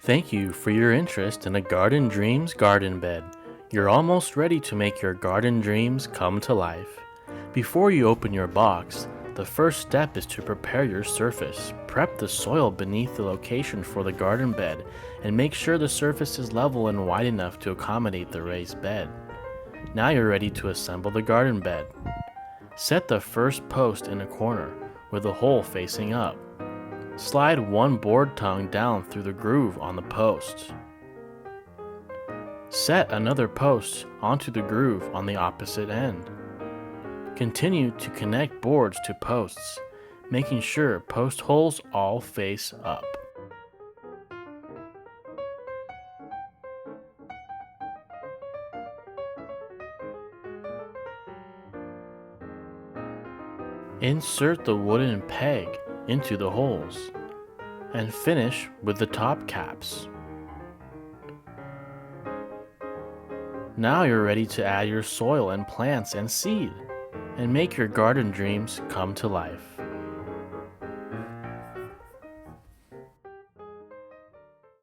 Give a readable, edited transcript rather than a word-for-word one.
Thank you for your interest in a Garden Dreams garden bed. You're almost ready to make your garden dreams come to life. Before you open your box, the first step is to prepare your surface. Prep the soil beneath the location for the garden bed and make sure the surface is level and wide enough to accommodate the raised bed. Now you're ready to assemble the garden bed. Set the first post in a corner with the hole facing up. Slide one board tongue down through the groove on the post. Set another post onto the groove on the opposite end. Continue to connect boards to posts, making sure post holes all face up. Insert the wooden peg into the holes and finish with the top caps. Now you're ready to add your soil and plants and seed and make your garden dreams come to life.